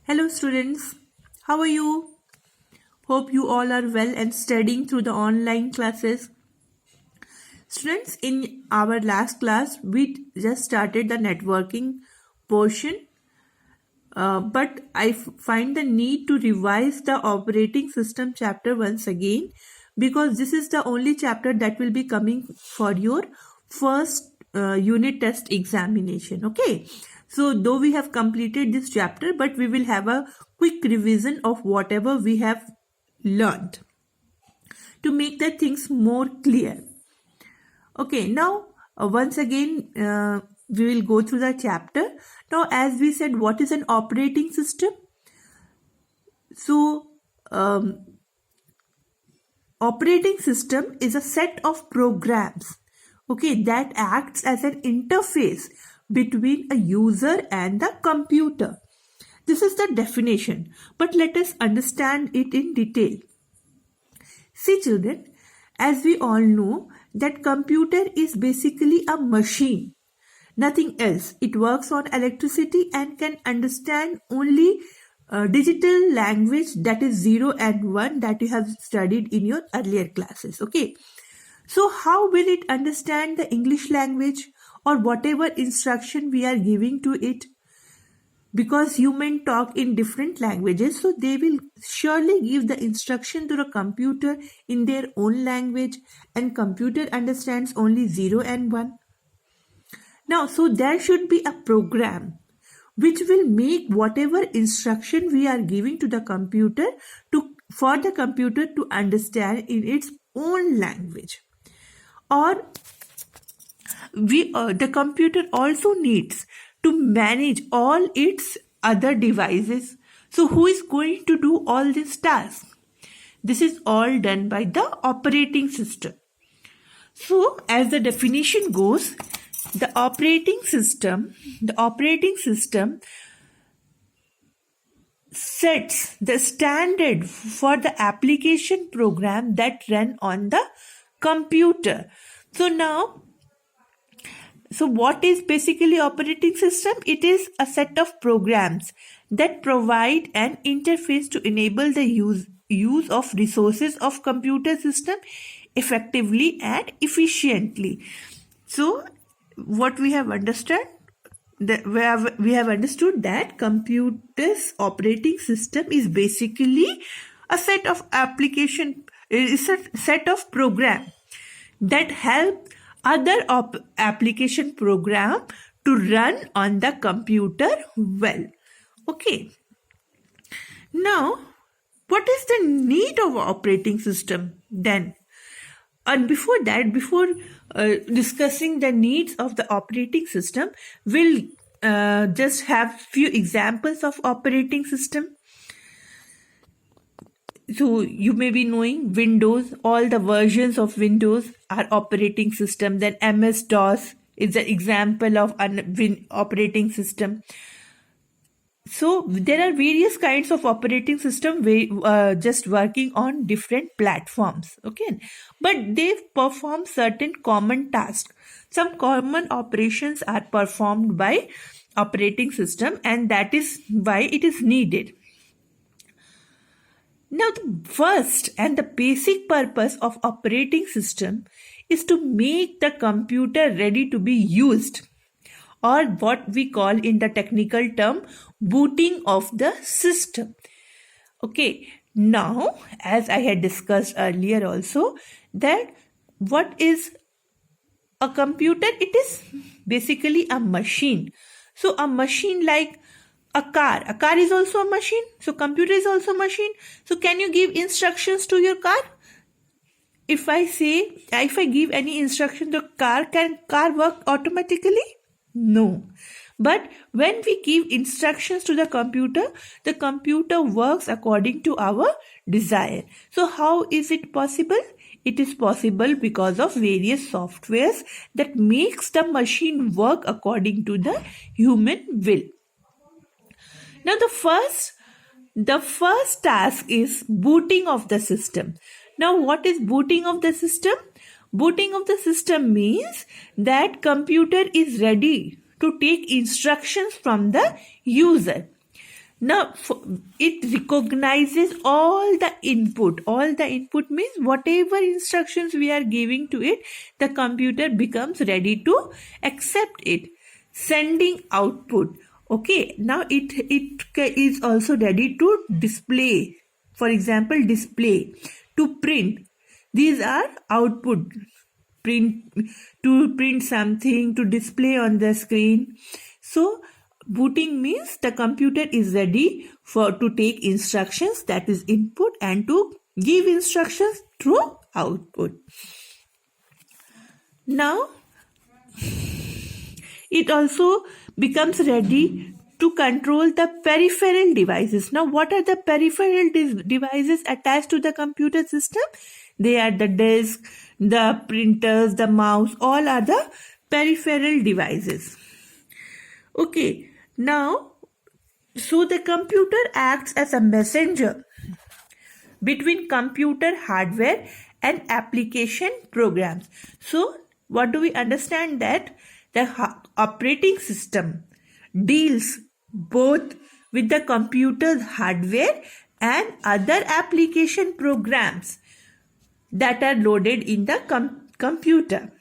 Hello students, how are you? Hope you all are well and studying through the online classes. Students, in our last class, we just started the networking portion, but I find the need to revise the operating system chapter once again because this is the only chapter that will be coming for your first unit test examination. Okay, so though we have completed this chapter, but we will have a quick revision of whatever we have learned to make the things more clear. Okay, now once again we will go through the chapter. Now, as we said, what is an operating system? So, operating system is a set of programs, okay, that acts as an interface between a user and the computer. This is the definition, but let us understand it in detail. See children, as we all know that computer is basically a machine, nothing else. It works on electricity and can understand only digital language, that is 0 and 1, that you have studied in your earlier classes. Okay, so how will it understand the English language or whatever instruction we are giving to it? Because humans talk in different languages, so they will surely give the instruction to the computer in their own language, and computer understands only 0 and 1. Now, so there should be a program which will make whatever instruction we are giving to the computer for the computer to understand in its own language. Or the computer also needs to manage all its other devices. So who is going to do all these tasks? This is all done by the operating system. So as the definition goes, the operating system sets the standard for the application program that run on the computer. So what is basically operating system? It is a set of programs that provide an interface to enable the use of resources of computer system effectively and efficiently. So what we have understood that computer's operating system is basically a set of program that help other application program to run on the computer well. Okay. Now, what is the need of operating system then? And before discussing the needs of the operating system, we'll just have few examples of operating system. So you may be knowing Windows, all the versions of Windows are operating system. Then MS-DOS is an example of an operating system. So there are various kinds of operating system just working on different platforms. Okay, but they perform certain common tasks. Some common operations are performed by operating system, and that is why it is needed. Now, the first and the basic purpose of operating system is to make the computer ready to be used, or what we call in the technical term booting of the system. Okay, now as I had discussed earlier also, that what is a computer? It is basically a machine. So a machine like a car is also a machine. So computer is also a machine. So can you give instructions to your car? If I give any instruction to car, can car work automatically? No. But when we give instructions to the computer works according to our desire. So how is it possible? It is possible because of various softwares that makes the machine work according to the human will. Now the first task is booting of the system. Now what is booting of the system? Booting of the system means that computer is ready to take instructions from the user. Now, it recognizes all the input. All the input means whatever instructions we are giving to it, the computer becomes ready to accept it. Sending output. Okay, now it is also ready to display. For example, display, to print. These are output. Print, to print something, to display on the screen. So booting means the computer is ready to take instructions, that is input, and to give instructions through output. Now it also becomes ready to control the peripheral devices. Now, what are the peripheral devices attached to the computer system? They are the disk, the printers, the mouse, all are the peripheral devices. Okay, now, so the computer acts as a messenger between computer hardware and application programs. So, what do we understand? That the operating system deals both with the computer's hardware and other application programs that are loaded in the computer.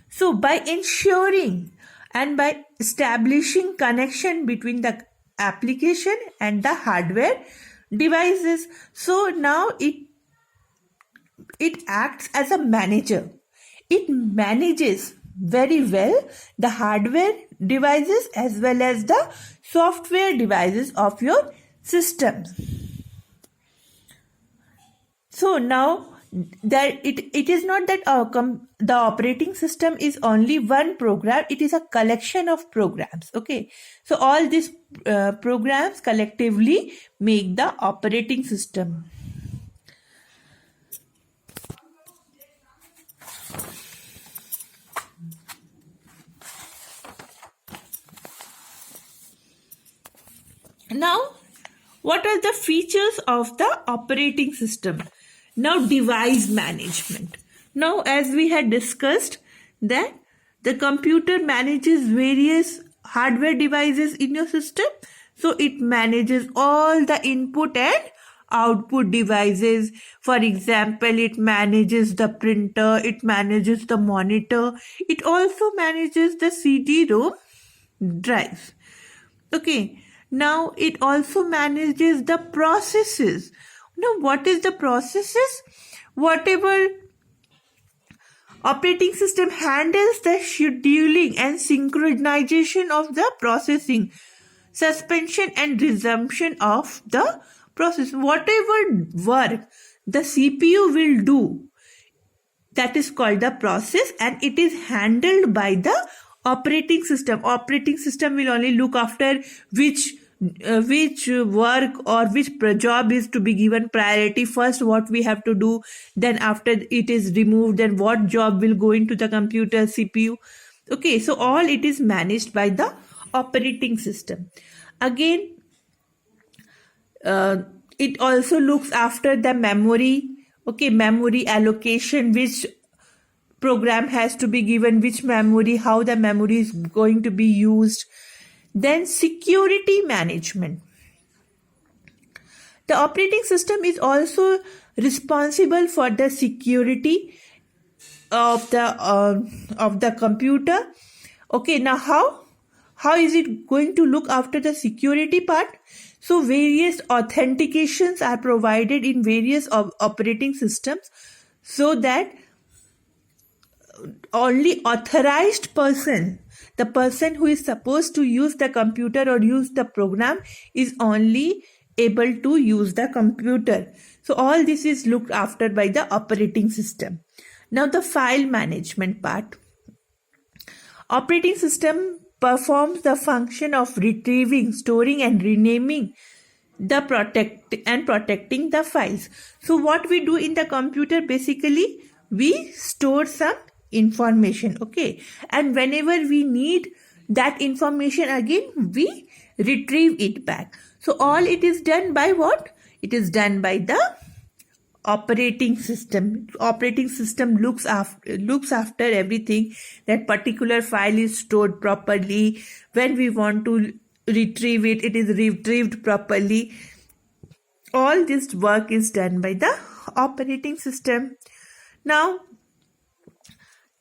So by ensuring and by establishing connection between the application and the hardware devices, so now it acts as a manager. It manages very well the hardware devices as well as the software devices of your systems. So now that it is not that the operating system is only one program, it is a collection of programs. Okay, so all these programs collectively make the operating system. Now, what are the features of the operating system? Now, device management. Now, as we had discussed that the computer manages various hardware devices in your system. So, it manages all the input and output devices. For example, it manages the printer, it manages the monitor, it also manages the CD-ROM drive. Okay. Now, it also manages the processes. Now, what is the processes? Whatever operating system handles the scheduling and synchronization of the processing, suspension and resumption of the process. Whatever work the CPU will do, that is called the process, and it is handled by the operating system. Operating system will only look after which work or which job is to be given priority first, what we have to do, then after it is removed, then what job will go into the computer CPU. Okay, so all it is managed by the operating system. Again, it also looks after the memory. Okay, memory allocation, which program has to be given which memory, how the memory is going to be used. Then security management. The operating system is also responsible for the security of the computer. Okay, now how is it going to look after the security part? So various authentications are provided in various operating systems so that only authorized person, the person who is supposed to use the computer or use the program, is only able to use the computer. So all this is looked after by the operating system. Now the file management part. Operating system performs the function of retrieving, storing and renaming the protecting the files. So what we do in the computer, basically we store some information. Okay, and whenever we need that information again, we retrieve it back. So all it is done by what? It is done by the operating system. Operating system looks after everything, that particular file is stored properly. When we want to retrieve it, it is retrieved properly. All this work is done by the operating system. Now,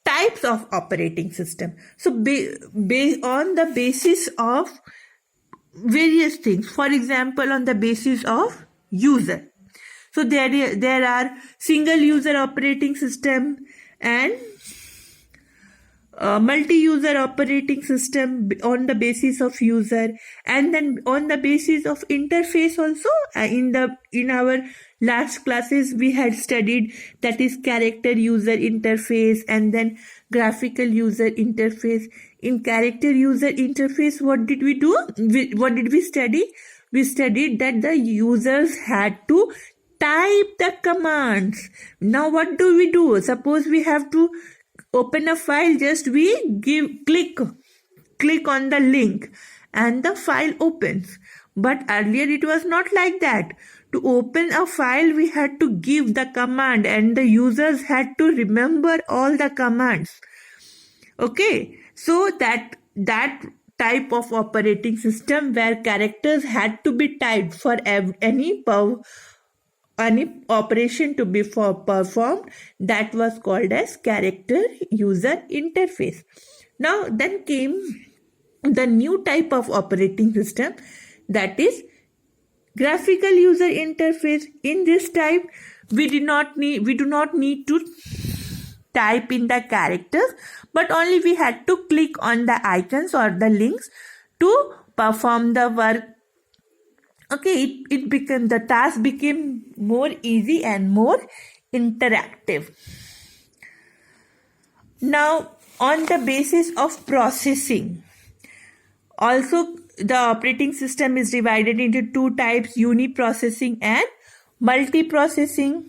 types of operating system. So, on the basis of various things, for example, on the basis of user. So, there are single user operating system and multi-user operating system on the basis of user, and then on the basis of interface also. In our last classes we had studied, that is character user interface and then graphical user interface. In character user interface, what did we do? What did we study? We studied that the users had to type the commands. Now what do we do? Suppose we have to open a file, just we click on the link and the file opens. But earlier it was not like that. To open a file we had to give the command and the users had to remember all the commands. Okay, so that type of operating system where characters had to be typed for any operation to be performed, that was called as character user interface. Now then came the new type of operating system, that is graphical user interface. In this type we do not need to type in the characters, but only we had to click on the icons or the links to perform the work. Okay, the task became more easy and more interactive. Now, on the basis of processing, also the operating system is divided into two types, uniprocessing and multiprocessing.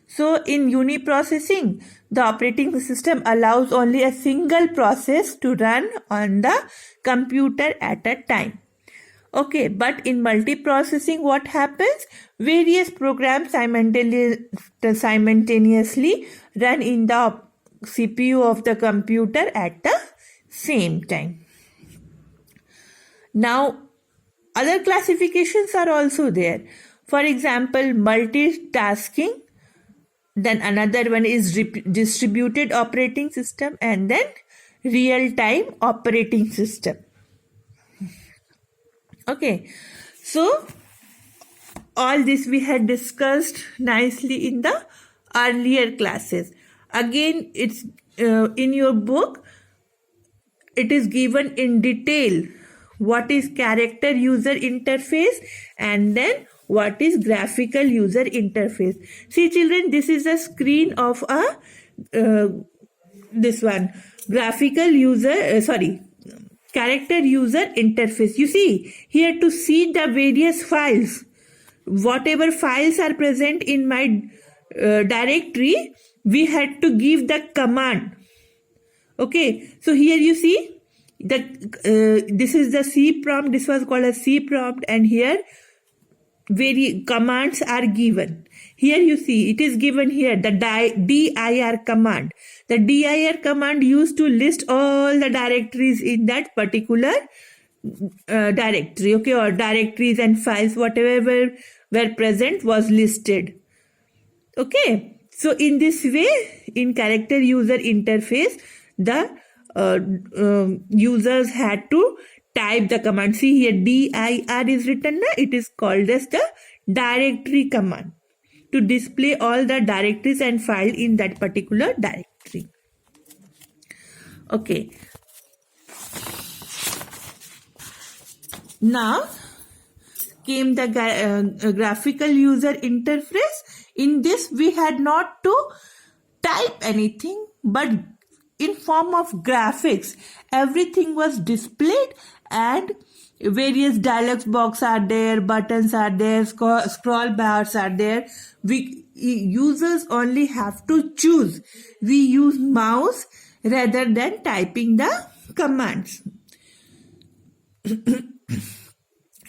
So, in uniprocessing, the operating system allows only a single process to run on the computer at a time. Okay, but in multiprocessing, what happens? Various programs simultaneously run in the CPU of the computer at the same time. Now, other classifications are also there. For example, multitasking. Then another one is distributed operating system, and then real-time operating system. Okay, so all this we had discussed nicely in the earlier classes. Again, it's in your book, it is given in detail what is character user interface and then what is graphical user interface. See children, this is a screen of this one, character user interface. You see, here to see the various files, whatever files are present in my directory, we had to give the command. Okay, so here you see, this is the C prompt, this was called a C prompt, and here commands are given. Here you see, it is given here, the dir command. The dir command used to list all the directories in that particular directory, okay, or directories and files, whatever were present was listed. Okay, so in this way, in character user interface, the users had to type the command. See here, dir is written, it is called as the directory command to display all the directories and file in that particular directory. Okay. Now came the graphical user interface. In this we had not to type anything, but in form of graphics, everything was displayed and various dialog box are there, buttons are there, scroll bars are there. Users only have to choose. We use mouse rather than typing the commands.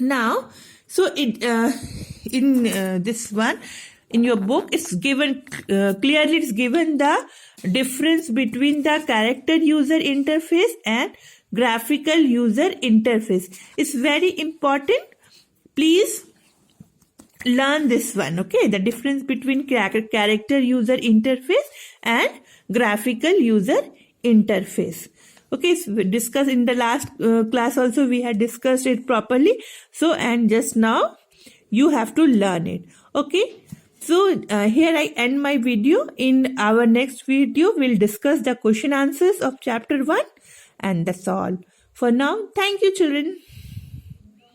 Now, so in this one, in your book, it's given clearly. It's given the difference between the character user interface and graphical user interface. It's very important. Please learn this one. Okay, the difference between character user interface and graphical user interface. Okay, so we discussed in the last class also, we had discussed it properly. So, and just now you have to learn it. Okay, so here I end my video. In our next video, we'll discuss the question answers of chapter 1, and that's all for now. Thank you, children.